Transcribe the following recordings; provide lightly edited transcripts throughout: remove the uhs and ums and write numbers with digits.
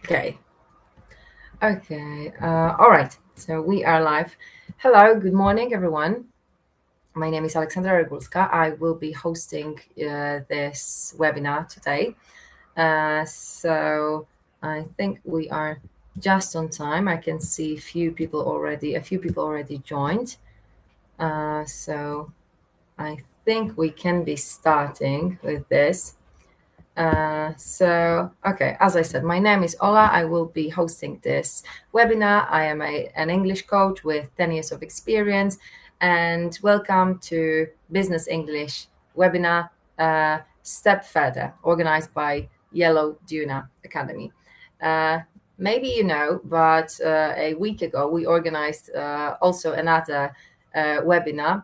Okay. Okay. All right. So we are live. Hello. Good morning, everyone. My name is Aleksandra Regulska. I will be hosting this webinar today. So I think we are just on time. I can see a few people already joined. So I think we can be starting with this. Okay, as I said, my name is Ola. I will be hosting this webinar. I am an English coach with 10 years of experience, and welcome to Business English webinar, Step Further, organized by Yellow Diuna Academy. Maybe you know, but a week ago we organized also another webinar,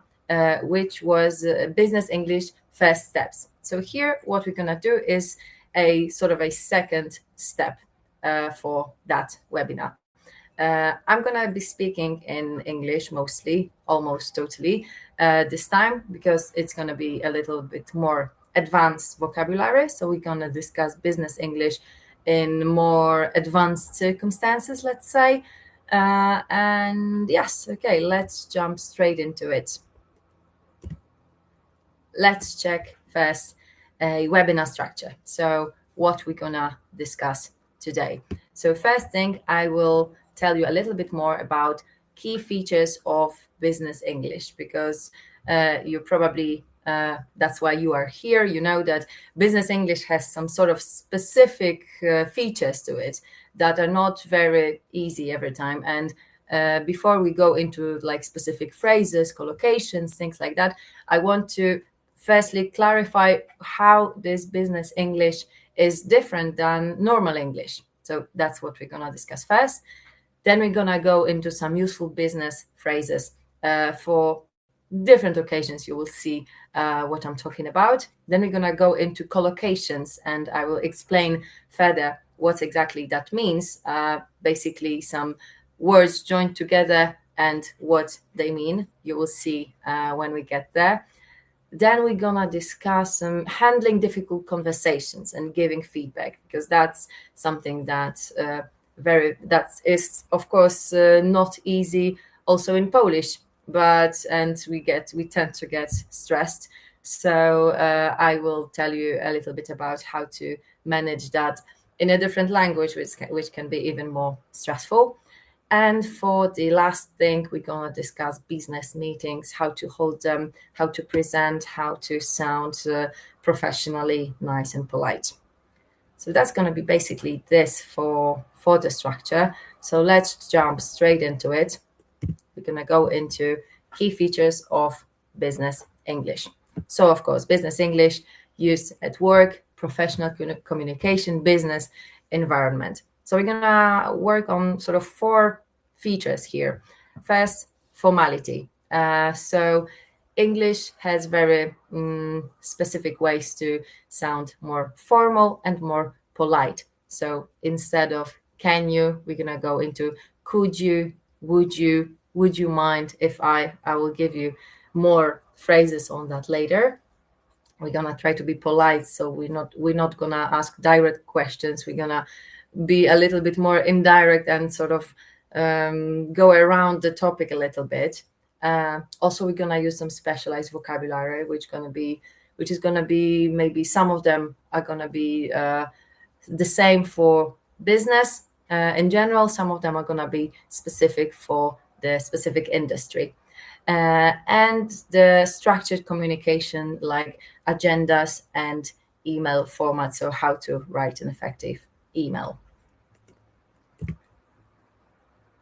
which was Business English First Steps. So here, what we're going to do is a sort of a second step for that webinar. I'm going to be speaking in English mostly, almost totally, this time, because it's going to be a little bit more advanced vocabulary. So we're going to discuss business English in more advanced circumstances, let's say. And yes, okay, let's jump straight into it. Let's check first a webinar structure. So what we're gonna discuss today. So first thing, I will tell you a little bit more about key features of business English, because you probably, that's why you are here. You know that business English has some sort of specific features to it that are not very easy every time. And before we go into like specific phrases, collocations, things like that, I want to firstly clarify how this business English is different than normal English. So that's what we're going to discuss first. Then we're going to go into some useful business phrases for different occasions. You will see what I'm talking about. Then we're going to go into collocations, and I will explain further what exactly that means. Basically, some words joined together and what they mean. You will see when we get there. Then we're gonna discuss handling difficult conversations and giving feedback, because that's something that that is of course not easy also in Polish, and we tend to get stressed. So I will tell you a little bit about how to manage that in a different language, which can be even more stressful. And for the last thing, we're going to discuss business meetings, how to hold them, how to present, how to sound professionally nice and polite. So that's going to be basically this for the structure. So let's jump straight into it. We're going to go into key features of business English. So, of course, business English used at work, professional communication, business environment. So we're going to work on sort of 4 features here. First, formality. So English has very specific ways to sound more formal and more polite. So instead of can you, we're going to go into could you, would you mind if I will give you more phrases on that later. We're gonna try to be polite, so we're not gonna ask direct questions. We're gonna be a little bit more indirect and sort of go around the topic a little bit. Also, we're gonna use some specialized vocabulary, which is gonna be maybe some of them are gonna be the same for business in general. Some of them are gonna be specific for the specific industry. And the structured communication like agendas and email format, so how to write an effective email.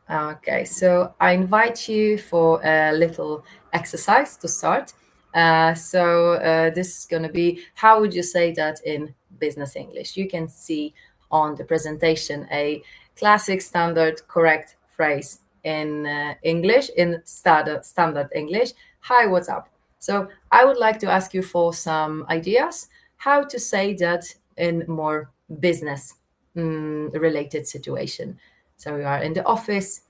Okay, so I invite you for a little exercise to start. This is going to be, how would you say that in business English? You can see on the presentation a classic standard correct phrase in English, in standard English. Hi, what's up? So I would like to ask you for some ideas how to say that in more business related situation. So you are in the office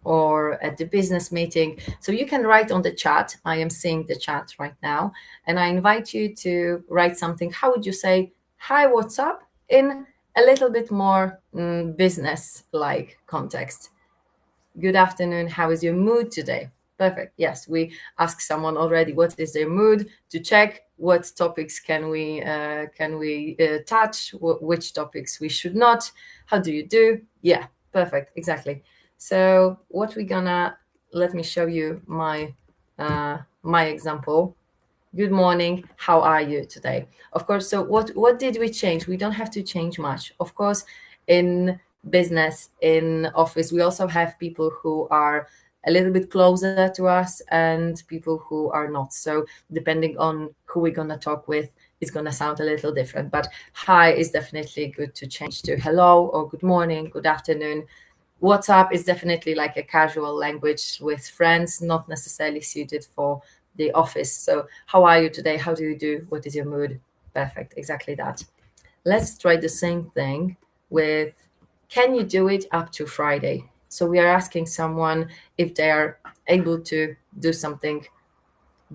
or at the business meeting. So you can write on the chat. I am seeing the chat right now. And I invite you to write something. How would you say, hi, what's up in a little bit more business-like context. Good afternoon. How is your mood today? Perfect. Yes, we ask someone already what is their mood to check what topics can we touch, which topics we should not. How do you do? Yeah, perfect. Exactly. So what we're gonna, let me show you my my example. Good morning. How are you today? Of course. So what did we change? We don't have to change much. Of course, in business, in office, we also have people who are a little bit closer to us and people who are not. So depending on who we're gonna talk with, it's gonna sound a little different. But hi is definitely good to change to hello or good morning, good afternoon. WhatsApp is definitely like a casual language with friends, not necessarily suited for the office. So, how are you today? How do you do? What is your mood? Perfect, exactly that. Let's try the same thing with can you do it up to Friday? So, we are asking someone if they are able to do something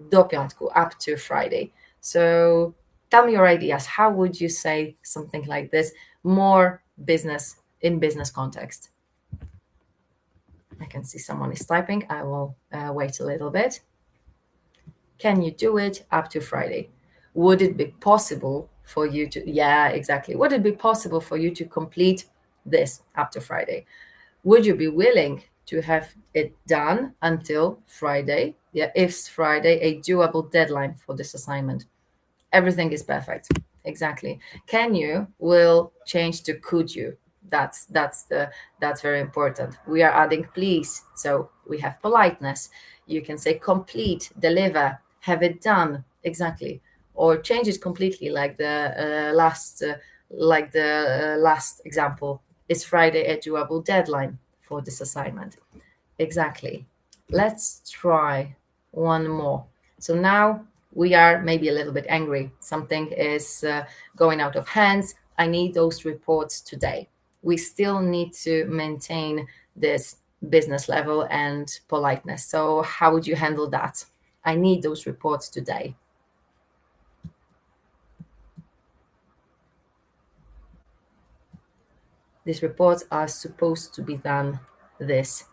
do piątku, up to Friday. So, tell me your ideas. How would you say something like this? More business in business context. I can see someone is typing. I will wait a little bit. Can you do it up to Friday? Would it be possible for you to, yeah, exactly. Would it be possible for you to complete this up to Friday? Would you be willing to have it done until Friday? Yeah, if Friday, a doable deadline for this assignment. Everything is perfect. Exactly. Can you will change to could you. That's very important. We are adding please. So we have politeness. You can say complete, deliver, have it done. Exactly. Or change it completely like the last example. Is Friday a doable deadline for this assignment? Exactly. Let's try one more. So now we are maybe a little bit angry. Something is going out of hands. I need those reports today. We still need to maintain this business level and politeness. So, how would you handle that? I need those reports today. These reports are supposed to be done this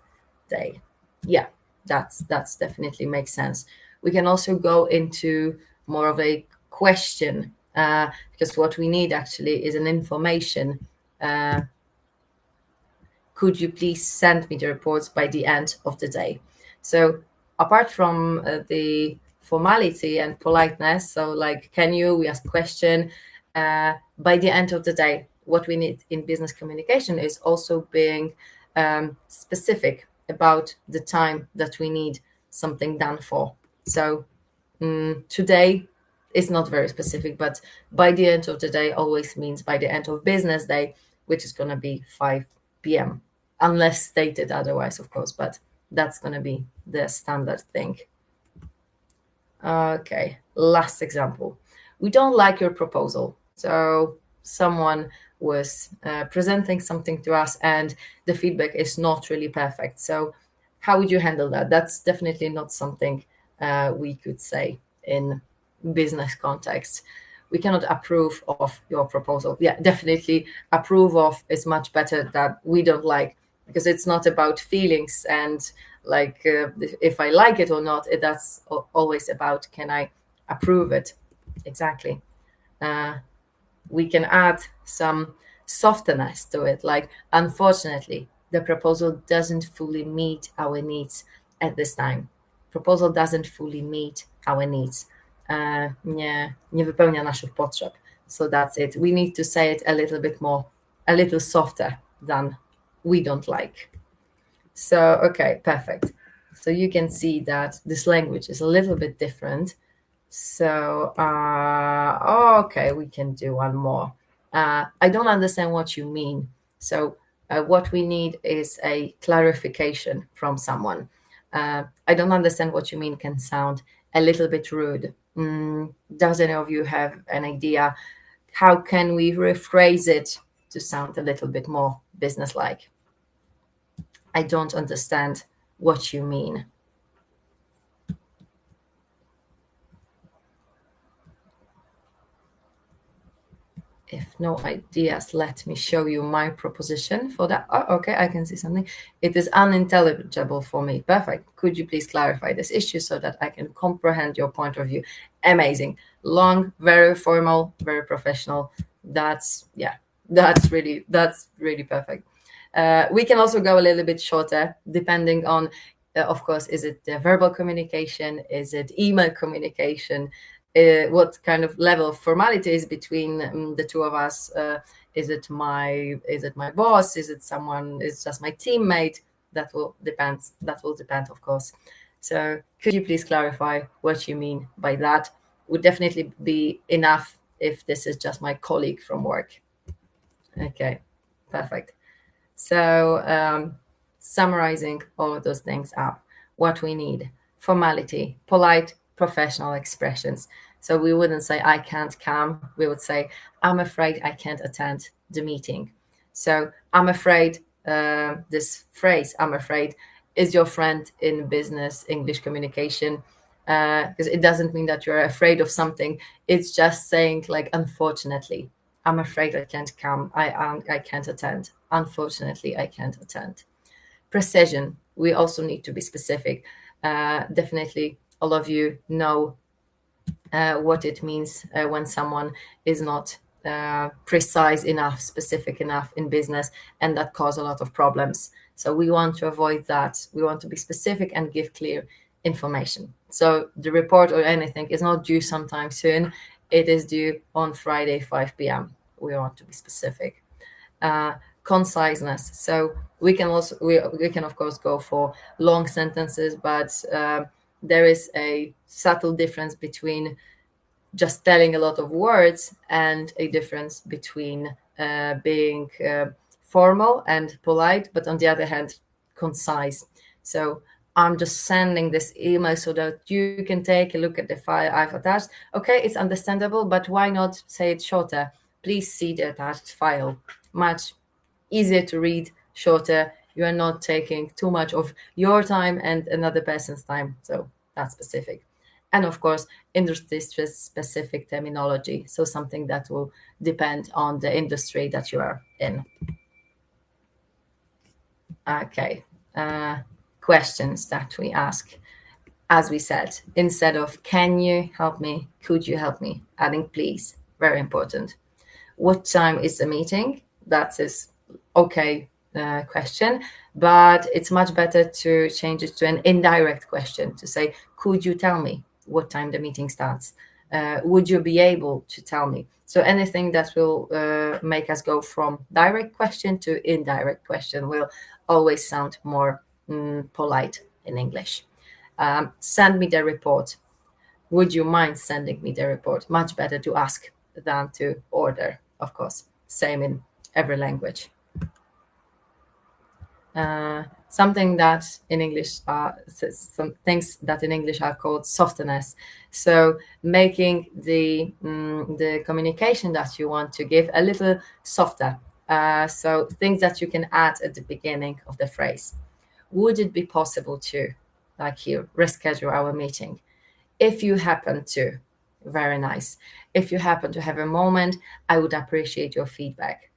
day. Yeah, that's definitely makes sense. We can also go into more of a question because what we need actually is an information. Could you please send me the reports by the end of the day? So apart from the formality and politeness, so like can you, we ask question, by the end of the day. What we need in business communication is also being specific about the time that we need something done for. So today is not very specific, but by the end of the day always means by the end of business day, which is going to be 5 p.m. unless stated otherwise, of course, but that's going to be the standard thing. Okay, last example. We don't like your proposal. So someone was presenting something to us and the feedback is not really perfect. So how would you handle that? That's definitely not something we could say in business context. We cannot approve of your proposal. Yeah, definitely approve of is much better than we don't like, because it's not about feelings and like if I like it or not. That's always about can I approve it. Exactly. We can add some softness to it, like unfortunately the proposal doesn't fully meet our needs at this time. Proposal doesn't fully meet our needs. Nie wypełnia naszych potrzeb. So that's it. We need to say it a little bit more, a little softer than we don't like. So, okay, perfect. So you can see that this language is a little bit different. So, okay, we can do one more. I don't understand what you mean. So, what we need is a clarification from someone. I don't understand what you mean can sound a little bit rude. Does any of you have an idea? How can we rephrase it to sound a little bit more businesslike? I don't understand what you mean. If no ideas, let me show you my proposition for that. Oh, okay, I can see something. It is unintelligible for me. Perfect. Could you please clarify this issue so that I can comprehend your point of view? Amazing. Long, very formal, very professional. That's really perfect. We can also go a little bit shorter, depending on, of course, is it verbal communication? Is it email communication? What kind of level of formality is between the two of us? Is it my boss? Is it someone? Is it just my teammate? That will depend. Of course. So could you please clarify what you mean by that? Would definitely be enough if this is just my colleague from work. Okay, perfect. So summarizing all of those things up, what we need: formality, polite, professional expressions. So we wouldn't say I can't come. We would say I'm afraid I can't attend the meeting. So I'm afraid, this phrase, I'm afraid, is your friend in business English communication, because it doesn't mean that you're afraid of something. It's just saying, like, unfortunately, I'm afraid I can't come. I can't attend. Unfortunately, I can't attend. Precision. We also need to be specific. Definitely, all of you know what it means when someone is not precise enough, specific enough in business, and that cause a lot of problems. So we want to avoid that. We want to be specific and give clear information. So the report or anything is not due sometime soon. It is due on Friday, 5 p.m. We want to be specific. Conciseness. So we can also we can of course go for long sentences, but there is a subtle difference between just telling a lot of words and a difference between being formal and polite, but on the other hand, concise. So I'm just sending this email so that you can take a look at the file I've attached. Okay, it's understandable, but why not say it shorter? Please see the attached file. Much easier to read, shorter. You are not taking too much of your time and another person's time. So that's specific. And of course, industry specific terminology. So something that will depend on the industry that you are in. Okay. Questions that we ask. As we said, instead of can you help me, could you help me, adding please. Very important. What time is the meeting? That is okay question, but it's much better to change it to an indirect question, to say, could you tell me what time the meeting starts? Would you be able to tell me? So anything that will make us go from direct question to indirect question will always sound more polite in English. Send me the report. Would you mind sending me the report? Much better to ask than to order, of course. Same in every language. Something that in English some things that in English are called softness. So making the communication that you want to give a little softer. So things that you can add at the beginning of the phrase. Would it be possible to, like here, reschedule our meeting? If you happen to, very nice. If you happen to have a moment, I would appreciate your feedback.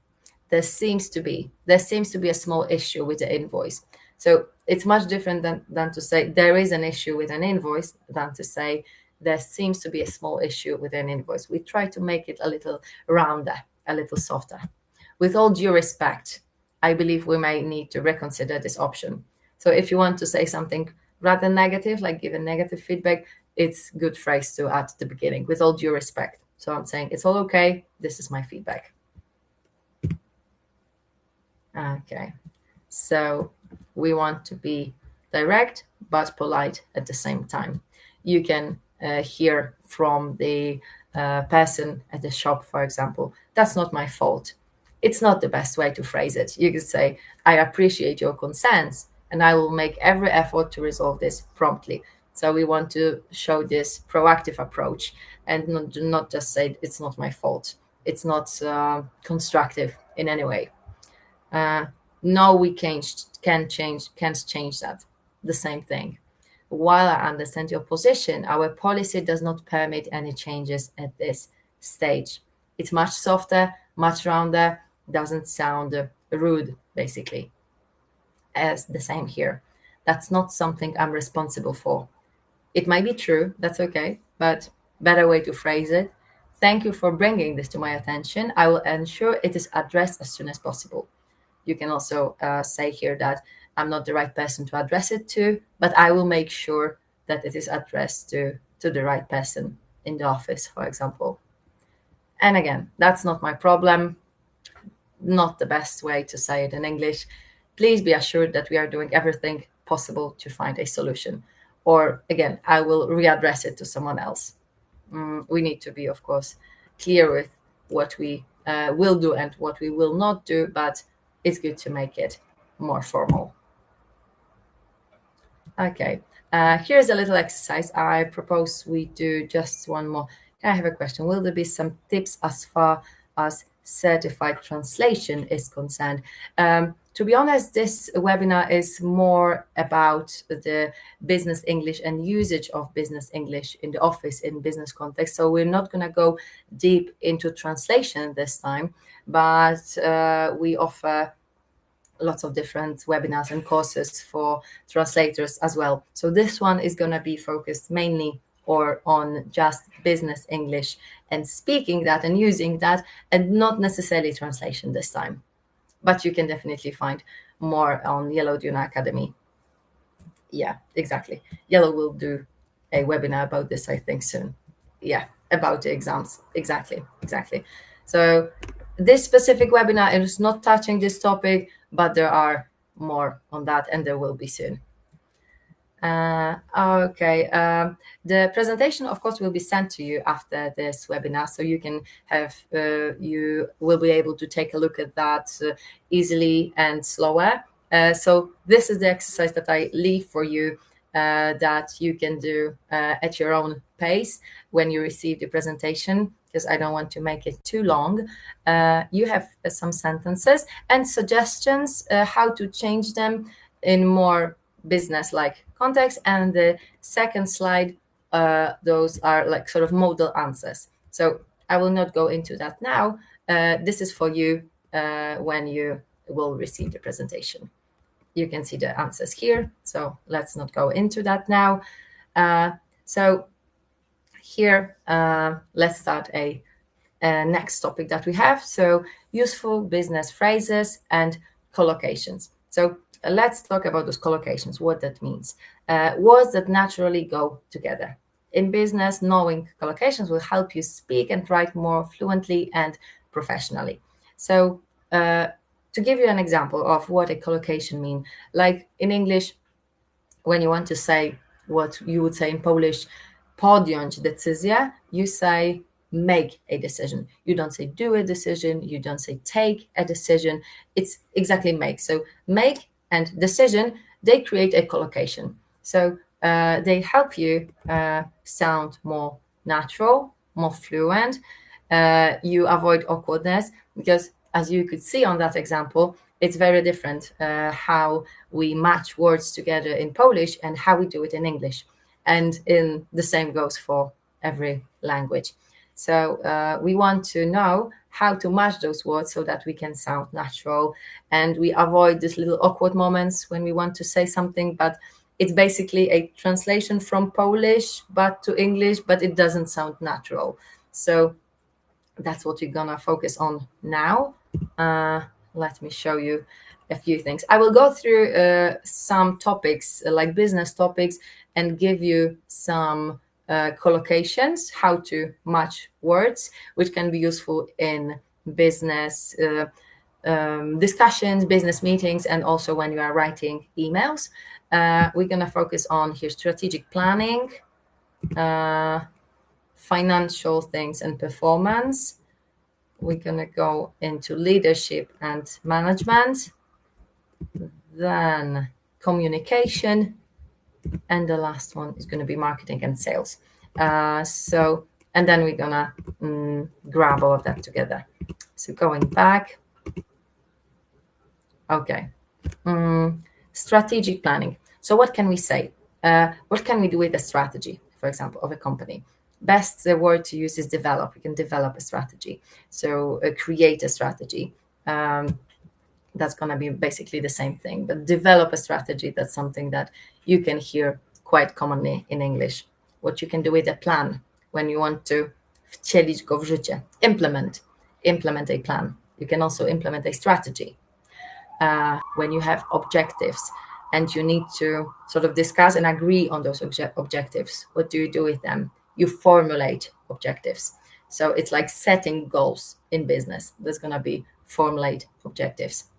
There seems to be a small issue with the invoice. So it's much different than to say there is an issue with an invoice than to say there seems to be a small issue with an invoice. We try to make it a little rounder, a little softer. With all due respect, I believe we may need to reconsider this option. So if you want to say something rather negative, like give a negative feedback, it's good phrase to add at the beginning, with all due respect. So I'm saying it's all okay. This is my feedback. Okay, so we want to be direct but polite at the same time. You can hear from the person at the shop, for example, that's not my fault. It's not the best way to phrase it. You can say, I appreciate your concerns and I will make every effort to resolve this promptly. So we want to show this proactive approach and not just say it's not my fault. It's not constructive in any way. No, we can't change that. The same thing. While I understand your position, our policy does not permit any changes at this stage. It's much softer, much rounder, doesn't sound rude, basically. As the same here. That's not something I'm responsible for. It might be true, that's okay, but better way to phrase it. Thank you for bringing this to my attention. I will ensure it is addressed as soon as possible. You can also say here that I'm not the right person to address it to, but I will make sure that it is addressed to the right person in the office, for example. And again, that's not my problem, not the best way to say it in English. Please be assured that we are doing everything possible to find a solution. Or again, I will readdress it to someone else. We need to be, of course, clear with what we will do and what we will not do, but it's good to make it more formal. Okay, here's a little exercise. I propose we do just one more. I have a question. Will there be some tips as far as certified translation is concerned? To be honest, this webinar is more about the business English and usage of business English in the office in business context. So we're not going to go deep into translation this time, but we offer lots of different webinars and courses for translators as well. So this one is going to be focused mainly or on just business English and speaking that and using that, and not necessarily translation this time. But you can definitely find more on Yellow Diuna Academy. Yeah, exactly. Yellow will do a webinar about this, I think, soon. Yeah, about the exams. Exactly. So this specific webinar is not touching this topic, but there are more on that, and there will be soon. Okay. The presentation, of course, will be sent to you after this webinar, so you can have you will be able to take a look at that easily and slower. So this is the exercise that I leave for you, that you can do at your own pace when you receive the presentation, because I don't want to make it too long. You have some sentences and suggestions how to change them in more business-like context, and the second slide, those are like sort of model answers. So I will not go into that now. This is for you when you will receive the presentation. You can see the answers here, so let's not go into that now. So here, let's start a next topic that we have. So useful business phrases and collocations. So let's talk about those collocations, what that means. Words that naturally go together. In business, knowing collocations will help you speak and write more fluently and professionally. So to give you an example of what a collocation means, like in English, when you want to say what you would say in Polish, podjąć decyzję, you say make a decision. You don't say do a decision, you don't say take a decision, it's exactly make. So make and decision, they create a collocation. So they help you sound more natural, more fluent. You avoid awkwardness, because as you could see on that example, it's very different how we match words together in Polish and how we do it in English. And the same goes for every language. So we want to know how to match those words so that we can sound natural, and we avoid these little awkward moments when we want to say something, but it's basically a translation from Polish but to English, but it doesn't sound natural. So that's what we're gonna focus on now. Let me show you a few things. I will go through some topics, like business topics, and give you some collocations, how to match words, which can be useful in business discussions, business meetings, and also when you are writing emails. We're going to focus on here strategic planning, financial things and performance. We're going to go into leadership and management, then communication, and the last one is going to be marketing and sales. And then we're gonna grab all of that together. So going back, okay, strategic planning. So what can we say? What can we do with a strategy, for example, of a company? Best word to use is develop. You can develop a strategy. So create a strategy. That's going to be basically the same thing, but develop a strategy, that's something that you can hear quite commonly in English. What you can do with a plan when you want to wcielić go w życie, implement a plan. You can also implement a strategy. When you have objectives and you need to sort of discuss and agree on those objectives, what do you do with them? You formulate objectives. So it's like setting goals in business. There's going to be formulate objectives.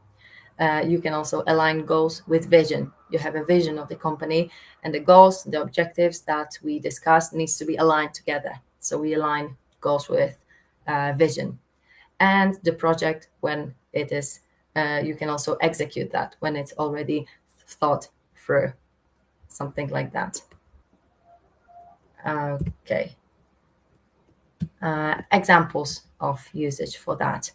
You can also align goals with vision. You have a vision of the company, and the goals, the objectives that we discussed needs to be aligned together. So we align goals with vision. And the project, when it is, you can also execute that when it's already thought through, something like that. Okay. Examples of usage for that.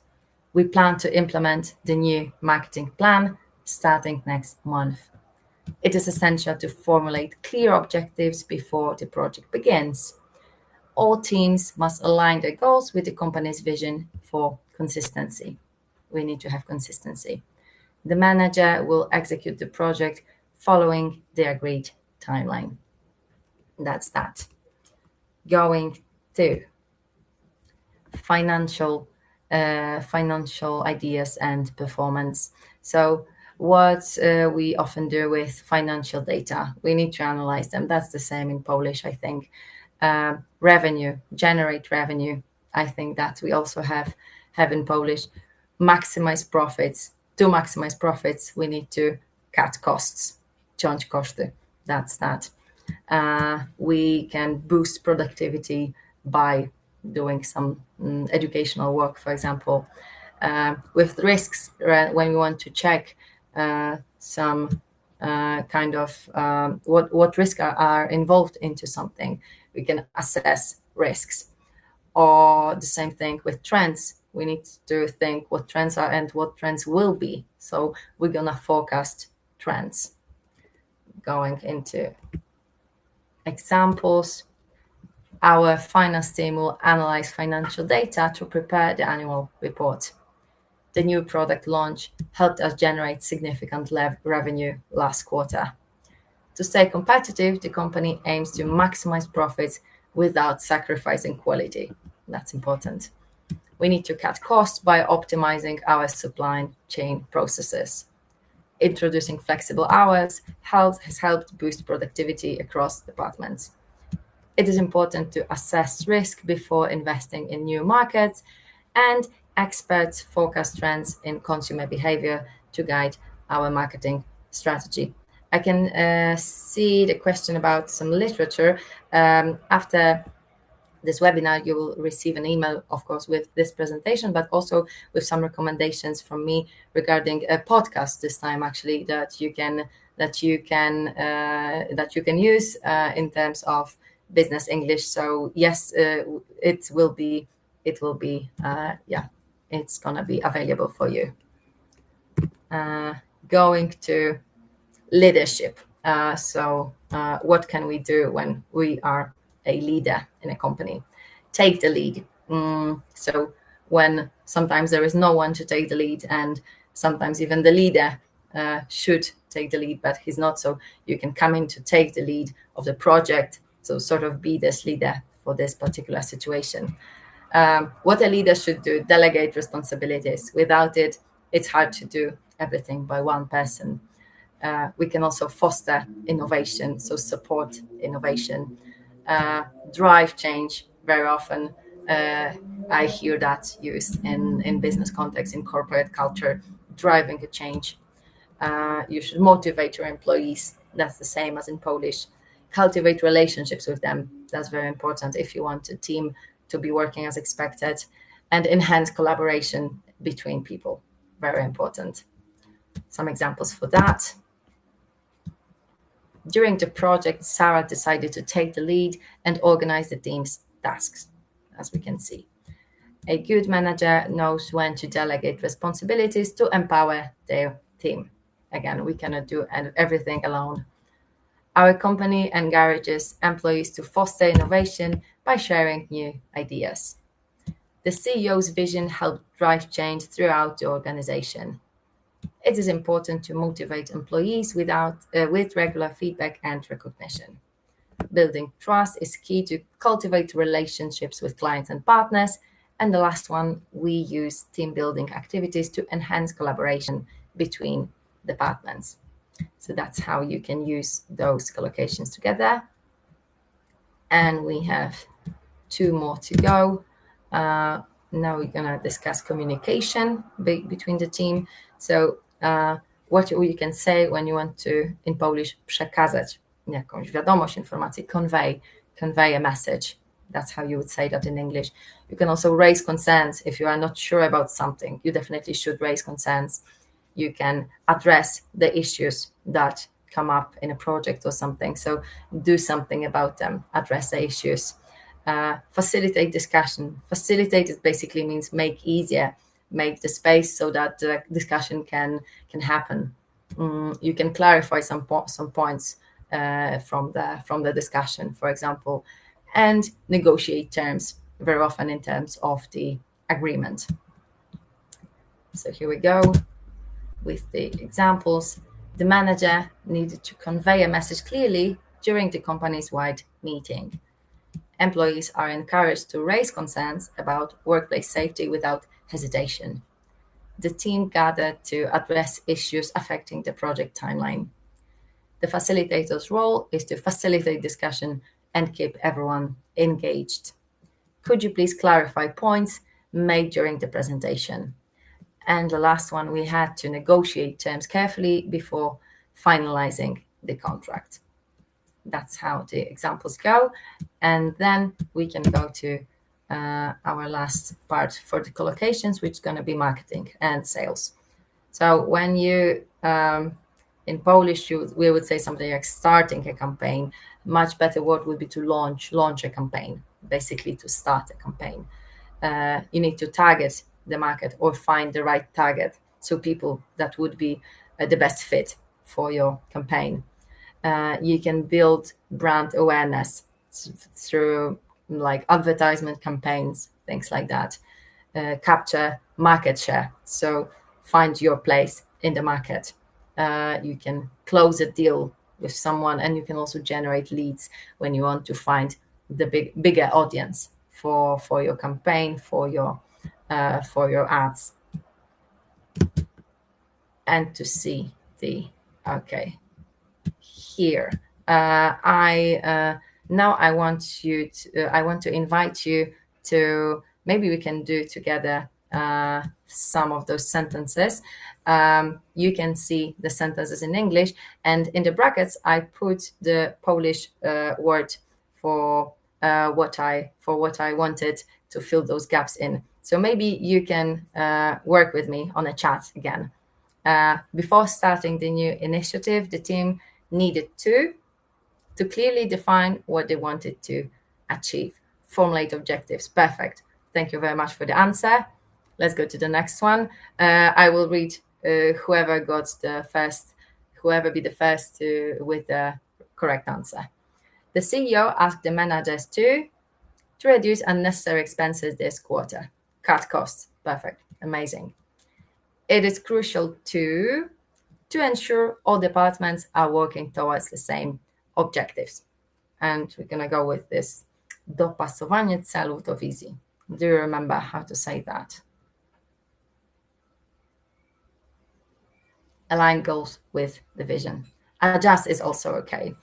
We plan to implement the new marketing plan starting next month. It is essential to formulate clear objectives before the project begins. All teams must align their goals with the company's vision for consistency. We need to have consistency. The manager will execute the project following the agreed timeline. That's that. Going to financial ideas and performance. So what we often do with financial data, we need to analyze them. That's the same in Polish, I think. Revenue, generate revenue. I think that we also have in Polish. Maximize profits. To maximize profits, we need to cut costs. Ciąć koszty. That's that. We can boost productivity by doing some educational work, for example. With risks, when we want to check some kind of what risks are involved into something, we can assess risks. Or the same thing with trends. We need to think what trends are and what trends will be. So we're going to forecast trends. Going into examples, our finance team will analyze financial data to prepare the annual report. The new product launch helped us generate significant revenue last quarter. To stay competitive, the company aims to maximize profits without sacrificing quality. That's important. We need to cut costs by optimizing our supply chain processes. Introducing flexible hours has helped boost productivity across departments. It is important to assess risk before investing in new markets, and experts forecast trends in consumer behavior to guide our marketing strategy. I can see the question about some literature. After this webinar, you will receive an email, of course, with this presentation, but also with some recommendations from me regarding a podcast this time, actually, that you can use in terms of business English. So yes, it's gonna be available for you. Going to leadership. What can we do when we are a leader in a company? Take the lead. So when sometimes there is no one to take the lead, and sometimes even the leader should take the lead, but he's not, so you can come in to take the lead of the project, so sort of be this leader for this particular situation. What a leader should do: delegate responsibilities. Without it, it's hard to do everything by one person. We can also foster innovation, so support innovation. Drive change. Very often I hear that used in business context, in corporate culture, driving a change. You should motivate your employees. That's the same as in Polish. Cultivate relationships with them. That's very important if you want a team to be working as expected. And enhance collaboration between people. Very important. Some examples for that. During the project, Sarah decided to take the lead and organize the team's tasks, as we can see. A good manager knows when to delegate responsibilities to empower their team. Again, we cannot do everything alone. Our company encourages employees to foster innovation by sharing new ideas. The CEO's vision helps drive change throughout the organization. It is important to motivate employees with regular feedback and recognition. Building trust is key to cultivate relationships with clients and partners. And the last one, we use team building activities to enhance collaboration between departments. So that's how you can use those collocations together. And we have 2 more to go. Now we're going to discuss communication between the team. So what you can say when you want to, in Polish, przekazać jakąś wiadomość, informację, convey a message. That's how you would say that in English. You can also raise concerns if you are not sure about something. You definitely should raise concerns. You can address the issues that come up in a project or something. So do something about them, address the issues. Facilitate discussion. Facilitate basically means make easier, make the space so that the discussion can happen. You can clarify some points from the discussion, for example, and negotiate terms, very often in terms of the agreement. So here we go with the examples. The manager needed to convey a message clearly during the company's-wide meeting. Employees are encouraged to raise concerns about workplace safety without hesitation. The team gathered to address issues affecting the project timeline. The facilitator's role is to facilitate discussion and keep everyone engaged. Could you please clarify points made during the presentation? And the last one, we had to negotiate terms carefully before finalizing the contract. That's how the examples go. And then we can go to our last part for the collocations, which is going to be marketing and sales. So when you, in Polish, we would say something like starting a campaign. Much better word would be to launch a campaign, basically to start a campaign. You need to target the market or find the right target. So people that would be the best fit for your campaign. You can build brand awareness through like advertisement campaigns, things like that. Capture market share. So find your place in the market. You can close a deal with someone, and you can also generate leads when you want to find the bigger audience for your campaign, for your ads. And to see the here. I want to invite you to, maybe we can do together some of those sentences. You can see the sentences in English, and in the brackets I put the Polish word for what I wanted to fill those gaps in. So maybe you can work with me on a chat again. Before starting the new initiative, the team needed to clearly define what they wanted to achieve, formulate objectives. Perfect. Thank you very much for the answer. Let's go to the next one. I will read whoever be the first with the correct answer. The CEO asked the managers to reduce unnecessary expenses this quarter, cut costs. Perfect. Amazing. It is crucial to ensure all departments are working towards the same objectives. And we're going to go with this dopasowanie celów do wizji. Do you remember how to say that? Align goals with the vision. Adjust is also okay.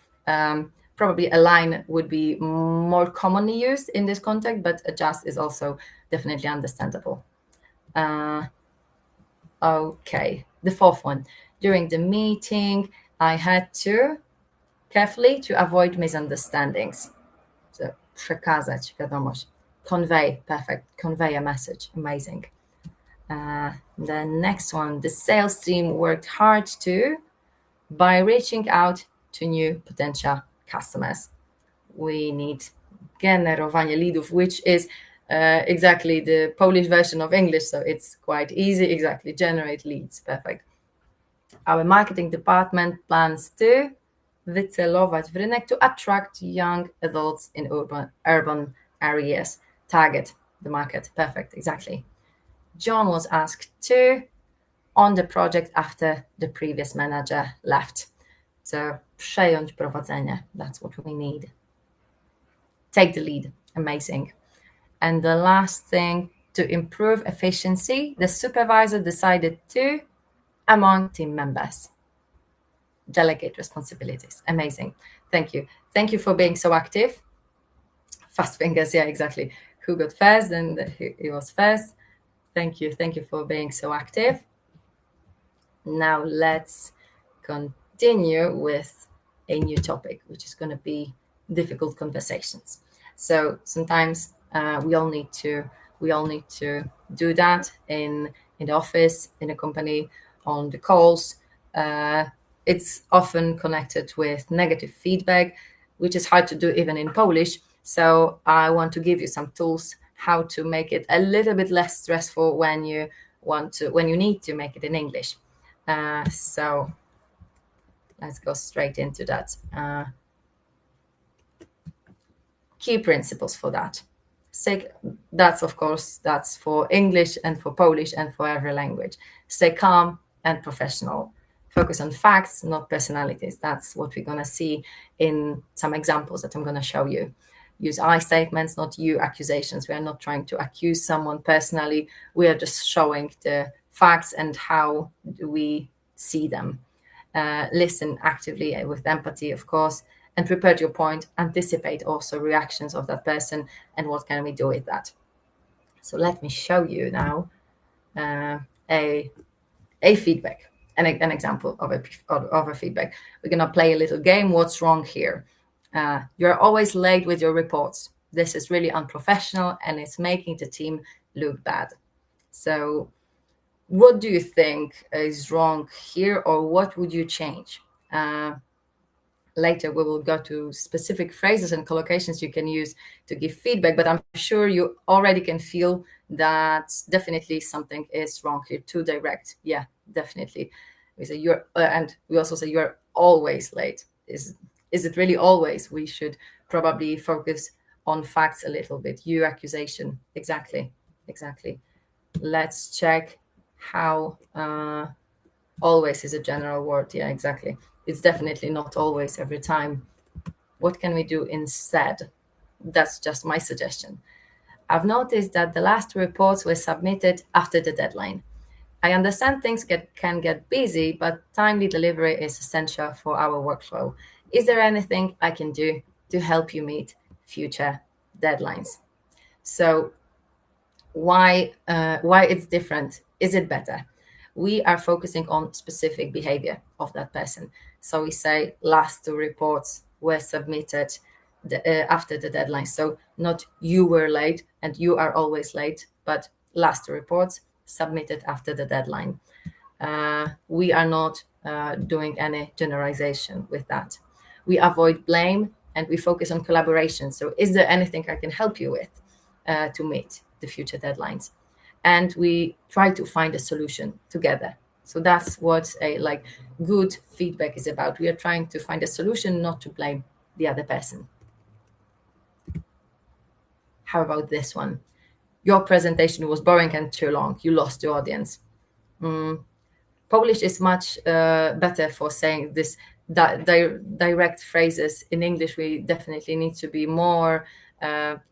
Probably align would be more commonly used in this context, but adjust is also definitely understandable. Okay, the fourth one. During the meeting, I had to carefully to avoid misunderstandings. So, przekazać wiadomość. Convey, perfect. Convey a message, amazing. The next one, the sales team worked hard by reaching out to new potential customers. We need generowanie leadów, which is exactly the Polish version of English, so it's quite easy. Exactly, generate leads. Perfect. Our marketing department plans to wycelować w rynek to attract young adults in urban areas. Target the market. Perfect, exactly. John was asked to on the project after the previous manager left. So przejąć prowadzenie, that's what we need. Take the lead, amazing. And the last thing, to improve efficiency, the supervisor decided to, among team members, delegate responsibilities. Amazing. Thank you. Thank you for being so active. Fast fingers, yeah, exactly. Who got first? And he was first. Thank you. Thank you for being so active. Now let's continue with a new topic, which is going to be difficult conversations. So sometimes we all need to do that in the office, in a company, on the calls. It's often connected with negative feedback, which is hard to do even in Polish. So I want to give you some tools how to make it a little bit less stressful when you need to make it in English. So let's go straight into that. Key principles for that. That's, of course, that's for English and for Polish and for every language. Stay calm and professional. Focus on facts, not personalities. That's what we're going to see in some examples that I'm going to show you. Use I statements, not you accusations. We are not trying to accuse someone personally. We are just showing the facts and how we see them. Listen actively with empathy, of course, and prepare your point. Anticipate also reactions of that person and what can we do with that. So let me show you now a feedback, an example of a feedback. We're going to play a little game. What's wrong here? You're always late with your reports. This is really unprofessional and it's making the team look bad. So what do you think is wrong here, or what would you change? Later, we will go to specific phrases and collocations you can use to give feedback, but I'm sure you already can feel that definitely something is wrong here. Too direct. Yeah, definitely. We say and we also say you're always late. Is it really always? We should probably focus on facts a little bit. You accusation. Exactly. Let's check how always is a general word. Yeah, exactly. It's definitely not always every time. What can we do instead? That's just my suggestion. I've noticed that the last reports were submitted after the deadline. I understand things can get busy, but timely delivery is essential for our workflow. Is there anything I can do to help you meet future deadlines? So why it's different? Is it better? We are focusing on specific behavior of that person. So we say last 2 reports were submitted after the deadline. So not you were late and you are always late, but last 2 reports submitted after the deadline. We are not doing any generalization with that. We avoid blame and we focus on collaboration. So is there anything I can help you with to meet the future deadlines? And we try to find a solution together. So that's what a good feedback is about. We are trying to find a solution, not to blame the other person. How about this one? Your presentation was boring and too long. You lost the audience. Polish is much better for saying this direct phrases. In English, we definitely need to be more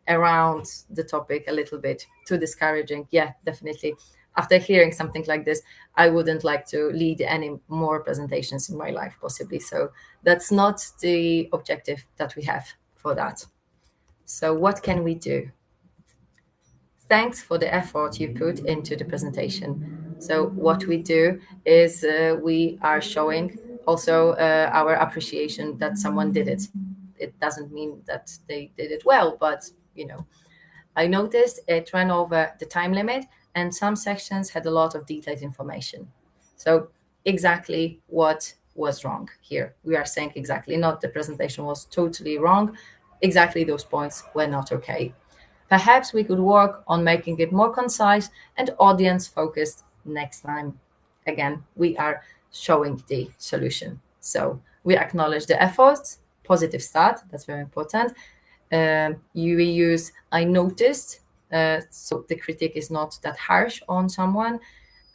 around the topic a little bit. Too discouraging. Yeah, definitely. After hearing something like this, I wouldn't like to lead any more presentations in my life, possibly. So that's not the objective that we have for that. So what can we do? Thanks for the effort you put into the presentation. So what we do is we are showing also our appreciation that someone did it. It doesn't mean that they did it well, but I noticed it ran over the time limit and some sections had a lot of detailed information. So exactly what was wrong here. We are saying exactly, not the presentation was totally wrong. Exactly those points were not okay. Perhaps we could work on making it more concise and audience focused next time. Again, we are showing the solution. So we acknowledge the efforts, positive start, that's very important. You use I noticed, so the critique is not that harsh on someone,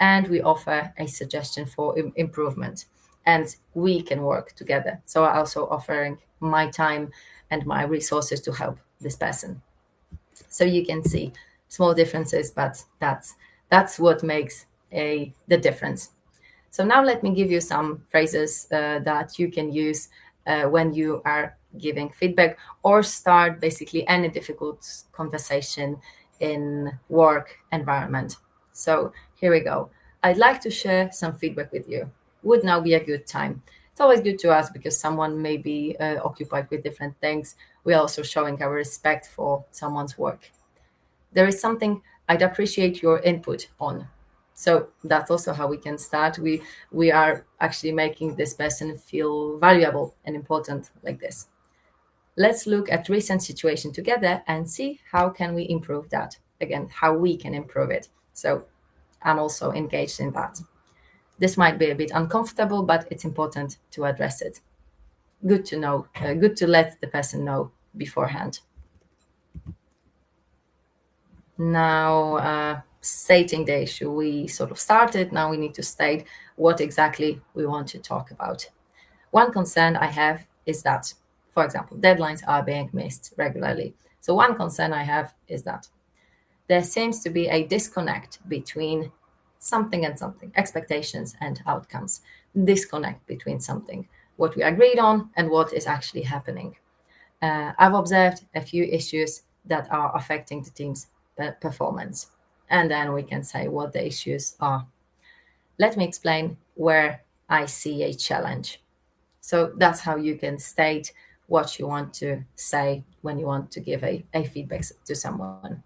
and we offer a suggestion for improvement, and we can work together. So I'm also offering my time and my resources to help this person. So you can see small differences, but that's what makes the difference. So now let me give you some phrases that you can use when you are giving feedback or start basically any difficult conversation in work environment. So here we go. I'd like to share some feedback with you. Would now be a good time? It's always good to ask because someone may be occupied with different things. We're also showing our respect for someone's work. There is something I'd appreciate your input on. So that's also how we can start. We are actually making this person feel valuable and important like this. Let's look at recent situation together and see how can we improve that. Again, how we can improve it. So I'm also engaged in that. This might be a bit uncomfortable, but it's important to address it. Good to know, good to let the person know beforehand. Now, stating the issue, we sort of started. Now we need to state what exactly we want to talk about. One concern I have is that, for example, deadlines are being missed regularly. So one concern I have is that there seems to be a disconnect between something and something, expectations and outcomes. Disconnect between something, what we agreed on and what is actually happening. I've observed a few issues that are affecting the team's performance. And then we can say what the issues are. Let me explain where I see a challenge. So that's how you can state what you want to say when you want to give a feedback to someone.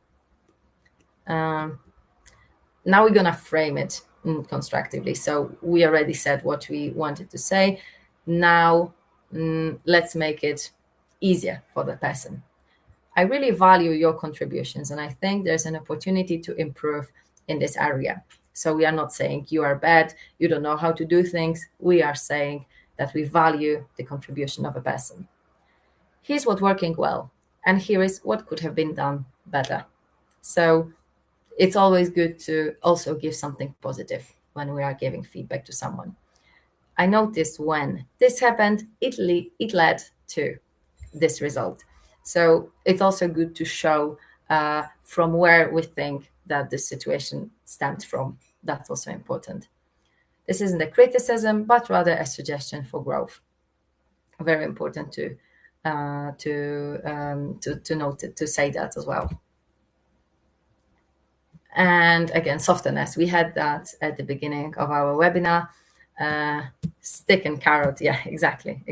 Now we're going to frame it constructively. So we already said what we wanted to say. Now let's make it easier for the person. I really value your contributions, and I think there's an opportunity to improve in this area. So we are not saying you are bad, you don't know how to do things. We are saying that we value the contribution of a person. Here's what's working well, and here is what could have been done better. So it's always good to also give something positive when we are giving feedback to someone. I noticed when this happened, it led to this result. So it's also good to show from where we think that the situation stemmed from. That's also important. This isn't a criticism, but rather a suggestion for growth. Very important to note it, to say that as well. And again, softness. We had that at the beginning of our webinar. Stick and carrot. Yeah, exactly.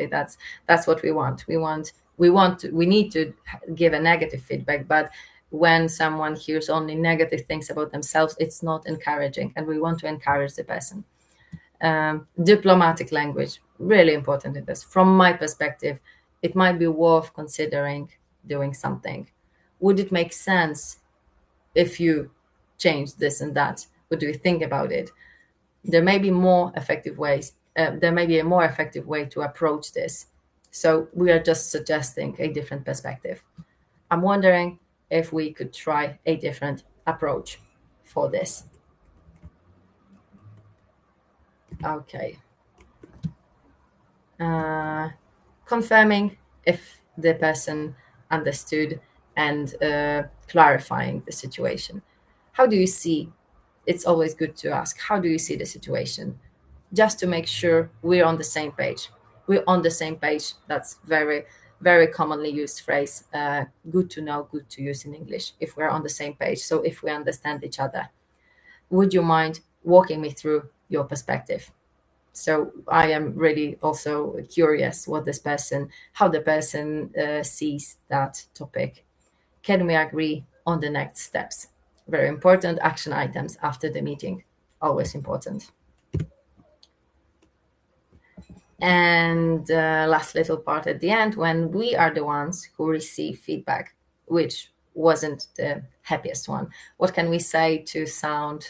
That's what we want. We need to give a negative feedback, but when someone hears only negative things about themselves, it's not encouraging, and we want to encourage the person. Diplomatic language, really important in this. From my perspective, it might be worth considering doing something. Would it make sense if you change this and that? What do you think about it? There may be more effective ways. There may be a more effective way to approach this. So we are just suggesting a different perspective. I'm wondering if we could try a different approach for this. Okay. Confirming if the person understood and clarifying the situation. How do you see? It's always good to ask, how do you see the situation? Just to make sure we're on the same page. We're on the same page. That's very, very commonly used phrase. Good to know, good to use in English, if we're on the same page. So if we understand each other. Would you mind walking me through your perspective? So I am really also curious how the person sees that topic. Can we agree on the next steps? Very important. Action items after the meeting, always important. And last little part at the end, when we are the ones who receive feedback, which wasn't the happiest one, what can we say to sound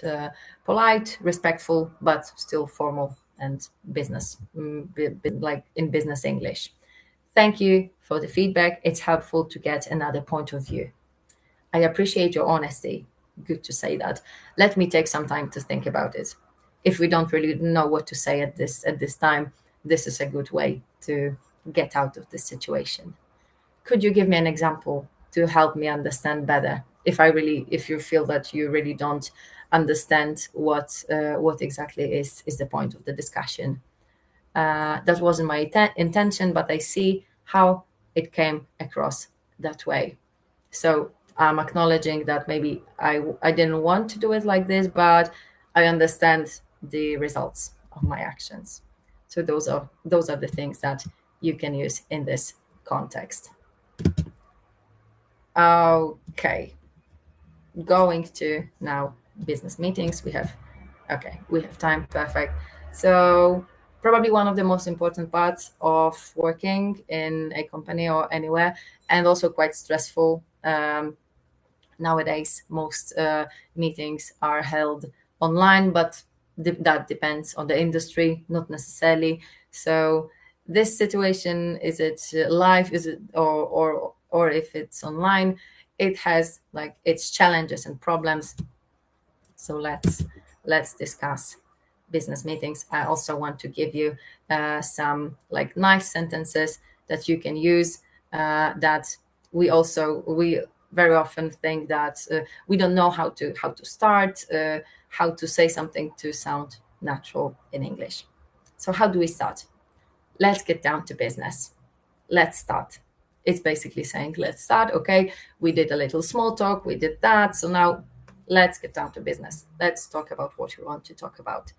polite, respectful, but still formal and business, like in business English. Thank you for the feedback. It's helpful to get another point of view. I appreciate your honesty. Good to say that. Let me take some time to think about it. If we don't really know what to say at this time, this is a good way to get out of this situation. Could you give me an example to help me understand better? If you feel that you really don't understand what exactly is the point of the discussion. That wasn't my intention, but I see how it came across that way. So I'm acknowledging that maybe I didn't want to do it like this, but I understand the results of my actions. So those are the things that you can use in this context. Okay, going to now business meetings. We have time. Perfect. So probably one of the most important parts of working in a company or anywhere, and also quite stressful. Nowadays, most meetings are held online, but that depends on the industry, not necessarily. So this situation, is it live, is it or if it's online, it has like its challenges and problems. So let's discuss business meetings. I also want to give you some like nice sentences that you can use. That we very often think that we don't know how to start, how to say something to sound natural in English. So how do we start? Let's get down to business. Let's start. It's basically saying, let's start. Okay, we did a little small talk, we did that. So now let's get down to business. Let's talk about what we want to talk about.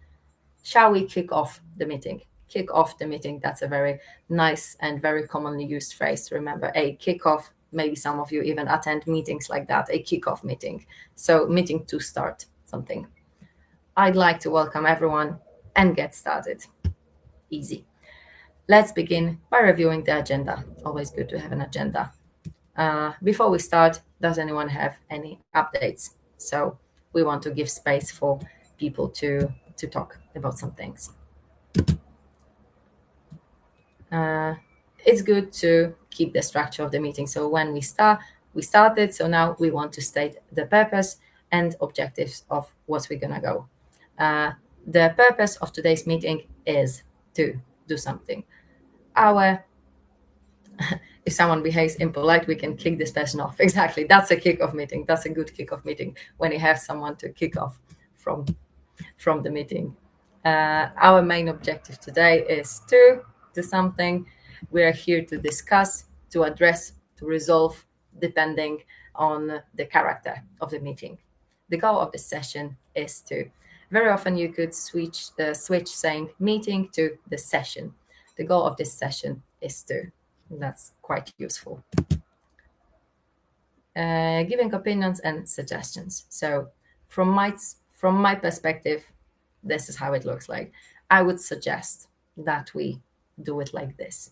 Shall we kick off the meeting? Kick off the meeting. That's a very nice and very commonly used phrase to remember. A kickoff, maybe some of you even attend meetings like that, a kickoff meeting. So meeting to start something. I'd like to welcome everyone and get started. Easy. Let's begin by reviewing the agenda. Always good to have an agenda. Before we start, does anyone have any updates? So we want to give space for people to talk about some things. It's good to keep the structure of the meeting. So when we started. So now we want to state the purpose and objectives of what we're gonna go. The purpose of today's meeting is to do something. If someone behaves impolite, we can kick this person off. Exactly. That's a kickoff meeting. That's a good kickoff meeting when you have someone to kick off from the meeting. Our main objective today is to do something. We are here to discuss, to address, to resolve, depending on the character of the meeting. The goal of the session is to, very often you could switch saying meeting to the session. The goal of this session is to, that's quite useful. Giving opinions and suggestions. So from my perspective, this is how it looks like. I would suggest that we do it like this.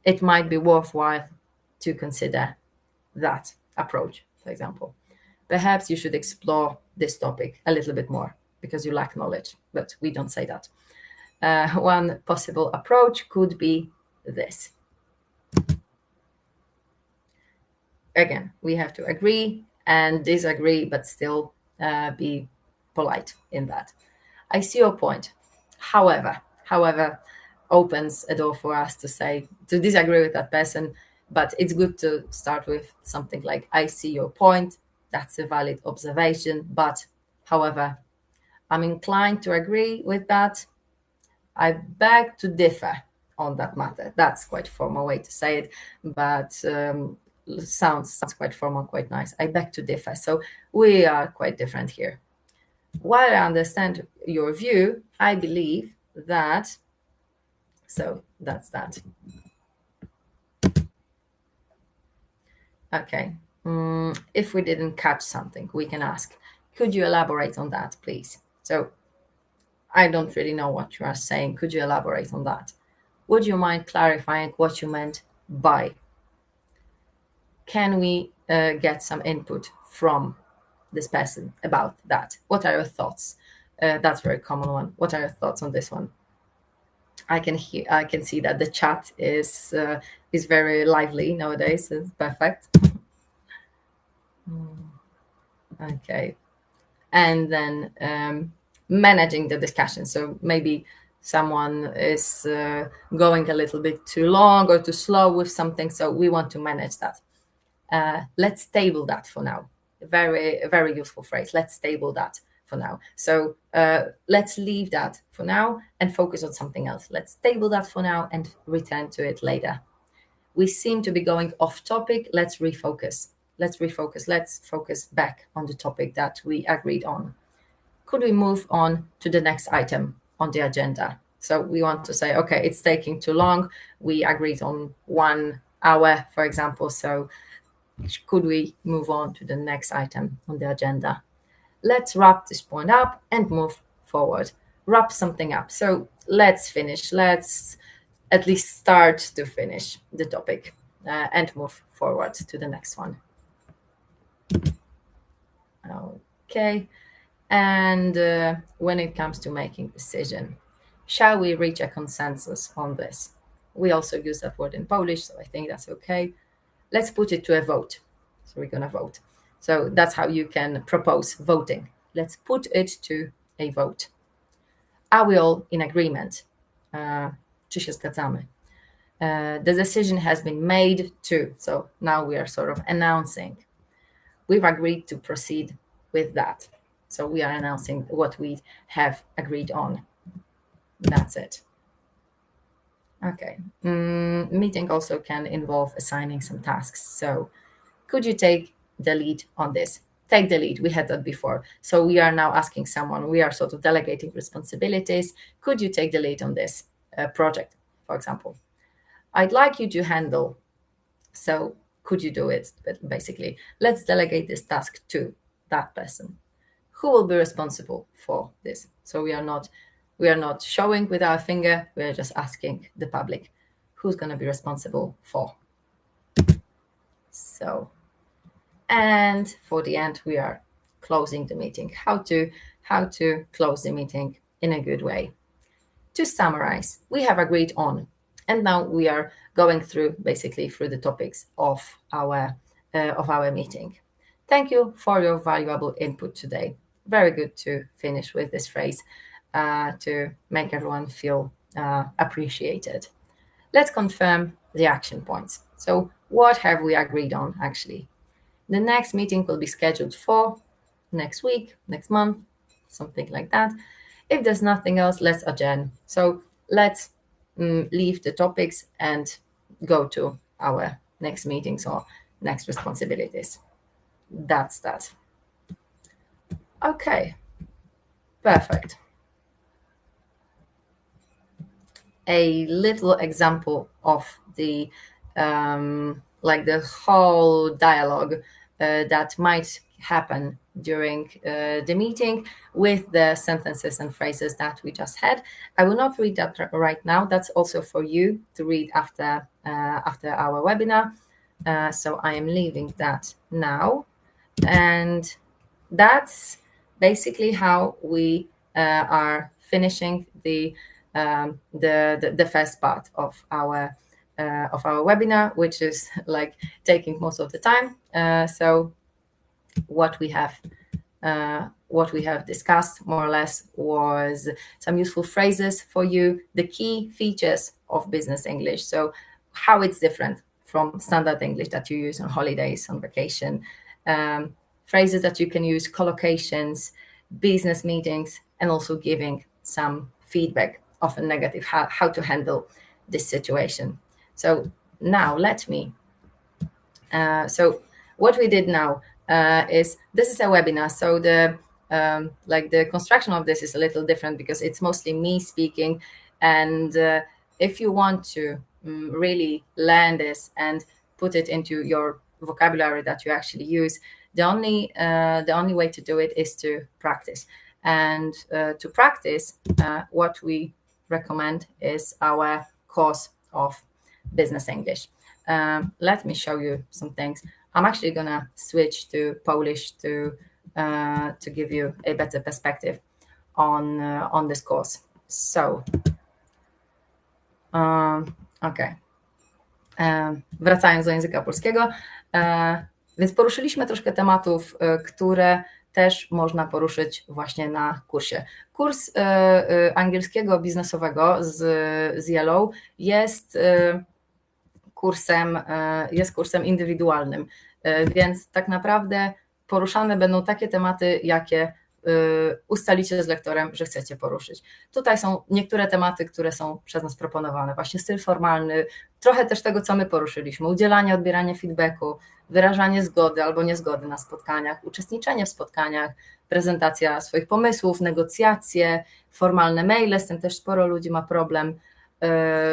It might be worthwhile to consider that approach, for example. Perhaps you should explore this topic a little bit more because you lack knowledge, but we don't say that. One possible approach could be this. Again, we have to agree and disagree, but still be polite in that. I see your point. However, opens a door for us to disagree with that person, but it's good to start with something like, I see your point. That's a valid observation, but however, I'm inclined to agree with that. I beg to differ on that matter. That's quite a formal way to say it, but sounds quite formal, quite nice. I beg to differ. So we are quite different here. While I understand your view, I believe that, so that's that. Okay. If we didn't catch something, we can ask, could you elaborate on that, please? So I don't really know what you are saying. Could you elaborate on that? Would you mind clarifying what you meant by? Can we get some input from this person about that? What are your thoughts? That's a very common one. What are your thoughts on this one? I can see that the chat is very lively nowadays. It's perfect. Okay. And then managing the discussion. So maybe someone is going a little bit too long or too slow with something, so we want to manage that. Let's table that for now. A very useful phrase. Let's table that for now. So let's leave that for now and focus on something else. Let's table that for now and return to it later. We seem to be going off topic. Let's refocus. Let's focus back on the topic that we agreed on. Could we move on to the next item on the agenda? So we want to say, okay, it's taking too long. We agreed on 1 hour, for example. So could we move on to the next item on the agenda? Let's wrap this point up and move forward. Wrap something up. So let's finish. Let's at least start to finish the topic and move forward to the next one. Okay. And when it comes to making decision, shall we reach a consensus on this? We also use that word in Polish, so I think that's okay. Let's put it to a vote. So we're going to vote. So that's how you can propose voting. Let's put it to a vote. Are we all in agreement? Czy się zgadzamy? The decision has been made to. So now we are sort of announcing. We've agreed to proceed with that. So we are announcing what we have agreed on. That's it. Okay. Meeting also can involve assigning some tasks. So could you take the lead on this? Take the lead. We had that before. So we are now asking someone, we are sort of delegating responsibilities. Could you take the lead on this project, for example? I'd like you to handle. So could you do it? But basically, let's delegate this task to that person. Who will be responsible for this? So we are not showing with our finger. We are just asking the public who's going to be responsible for. So, and for the end, we are closing the meeting. How to close the meeting in a good way. To summarize, we have agreed on, and now we are going through the topics of our meeting. Thank you for your valuable input today. Very good to finish with this phrase to make everyone feel appreciated. Let's confirm the action points. So what have we agreed on actually? The next meeting will be scheduled for next week, next month, something like that. If there's nothing else, let's adjourn. So let's leave the topics and go to our next meetings or next responsibilities. That's that. Okay, perfect. A little example of the the whole dialogue that might happen during the meeting with the sentences and phrases that we just had. I will not read that right now. That's also for you to read after our webinar. So I am leaving that now, and that's basically how we are finishing the first part of our webinar, which is like taking most of the time. So what we have discussed more or less was some useful phrases for you, the key features of business English. So how it's different from standard English that you use on holidays, on vacation, phrases that you can use, collocations, business meetings, and also giving some feedback, often negative, how to handle this situation. So now so what we did now is this is a webinar. So the construction of this is a little different because it's mostly me speaking. And if you want to really learn this and put it into your vocabulary that you actually use, the only way to do it is to practice. And to practice, what we recommend is our course of business English. Let me show you some things. I'm actually gonna switch to Polish to give you a better perspective. on this course. So, okay. Wracając do języka polskiego, więc poruszyliśmy troszkę tematów, które też można poruszyć właśnie na kursie. Kurs angielskiego biznesowego z Yellow jest kursem indywidualnym, więc tak naprawdę poruszane będą takie tematy, jakie ustalicie z lektorem, że chcecie poruszyć. Tutaj są niektóre tematy, które są przez nas proponowane, właśnie styl formalny, trochę też tego, co my poruszyliśmy, udzielanie, odbieranie feedbacku, wyrażanie zgody albo niezgody na spotkaniach, uczestniczenie w spotkaniach, prezentacja swoich pomysłów, negocjacje, formalne maile, z tym też sporo ludzi ma problem,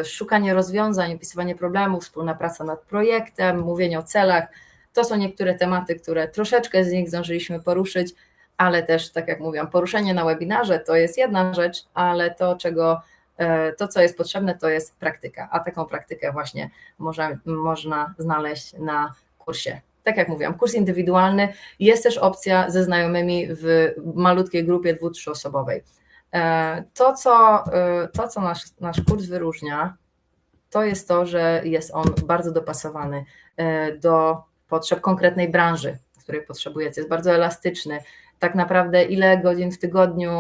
szukanie rozwiązań, opisywanie problemów, wspólna praca nad projektem, mówienie o celach. To są niektóre tematy, które troszeczkę z nich zdążyliśmy poruszyć, ale też, tak jak mówiłam, poruszenie na webinarze to jest jedna rzecz, ale to, co jest potrzebne, to jest praktyka, a taką praktykę właśnie można znaleźć na kursie. Tak jak mówiłam, kurs indywidualny, jest też opcja ze znajomymi w malutkiej grupie 2-3-osobowej. To, co nasz kurs wyróżnia, to jest to, że jest on bardzo dopasowany do potrzeb konkretnej branży, której potrzebujecie, jest bardzo elastyczny. Tak naprawdę ile godzin w tygodniu,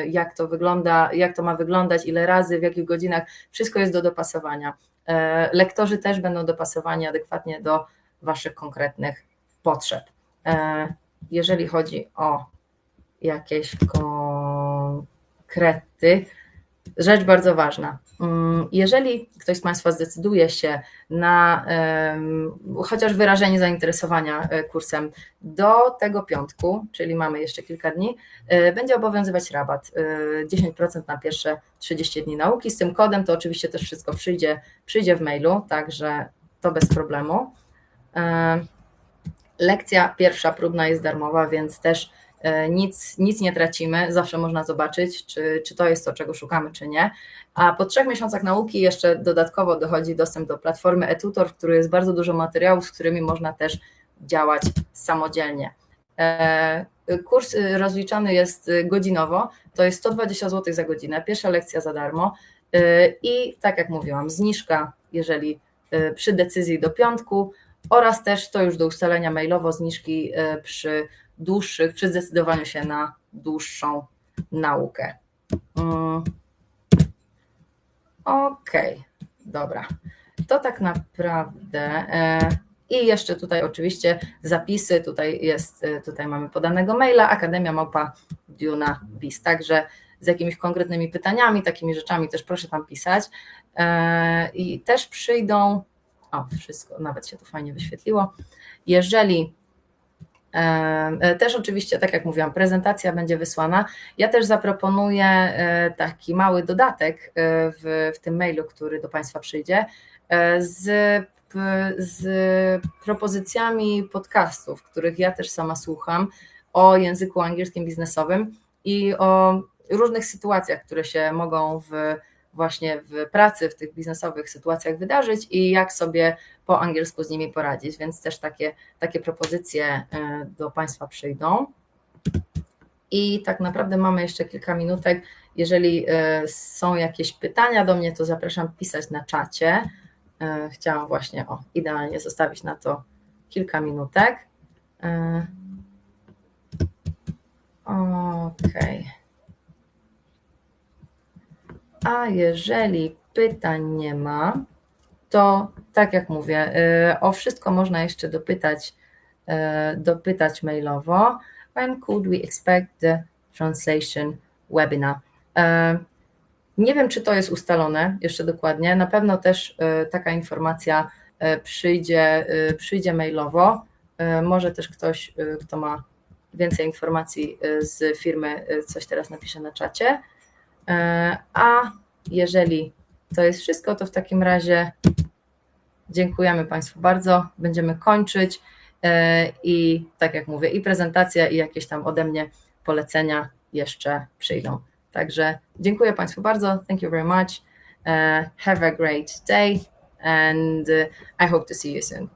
jak to wygląda, jak to ma wyglądać, ile razy, w jakich godzinach, wszystko jest do dopasowania. Lektorzy też będą dopasowani adekwatnie do waszych konkretnych potrzeb. Jeżeli chodzi o jakieś konkrety, rzecz bardzo ważna. Jeżeli ktoś z Państwa zdecyduje się na chociaż wyrażenie zainteresowania kursem do tego piątku, czyli mamy jeszcze kilka dni, będzie obowiązywać rabat 10% na pierwsze 30 dni nauki. Z tym kodem to oczywiście też wszystko przyjdzie w mailu, także to bez problemu. Lekcja pierwsza próbna jest darmowa, więc też nic nie tracimy, zawsze można zobaczyć, czy to jest to, czego szukamy, czy nie. A po 3 miesiącach nauki jeszcze dodatkowo dochodzi dostęp do platformy eTutor, w której jest bardzo dużo materiałów, z którymi można też działać samodzielnie. Kurs rozliczany jest godzinowo, to jest 120 zł za godzinę, pierwsza lekcja za darmo i tak jak mówiłam, zniżka, jeżeli przy decyzji do piątku, oraz też to już do ustalenia mailowo zniżki przy zdecydowaniu się na dłuższą naukę. Okej, dobra. To tak naprawdę. I jeszcze tutaj oczywiście zapisy, tutaj mamy podanego maila academia@diuna.biz, także z jakimiś konkretnymi pytaniami, takimi rzeczami też proszę tam pisać. I też przyjdą, wszystko, nawet się to fajnie wyświetliło. Jeżeli też oczywiście, tak jak mówiłam, prezentacja będzie wysłana. Ja też zaproponuję taki mały dodatek w tym mailu, który do Państwa przyjdzie, z propozycjami podcastów, których ja też sama słucham, o języku angielskim biznesowym i o różnych sytuacjach, które się mogą właśnie w pracy, w tych biznesowych sytuacjach wydarzyć i jak sobie po angielsku z nimi poradzić, więc też takie propozycje do Państwa przyjdą. I tak naprawdę mamy jeszcze kilka minutek. Jeżeli są jakieś pytania do mnie, to zapraszam pisać na czacie. Chciałam właśnie idealnie zostawić na to kilka minutek. Okej. A jeżeli pytań nie ma, to tak jak mówię, o wszystko można jeszcze dopytać mailowo. When could we expect the translation webinar? Nie wiem, czy to jest ustalone jeszcze dokładnie. Na pewno też taka informacja przyjdzie mailowo. Może też ktoś, kto ma więcej informacji z firmy, coś teraz napisze na czacie. A jeżeli to jest wszystko, to w takim razie dziękujemy Państwu bardzo. Będziemy kończyć i tak jak mówię, i prezentacja, i jakieś tam ode mnie polecenia jeszcze przyjdą. Także dziękuję Państwu bardzo. Thank you very much. Have a great day and I hope to see you soon.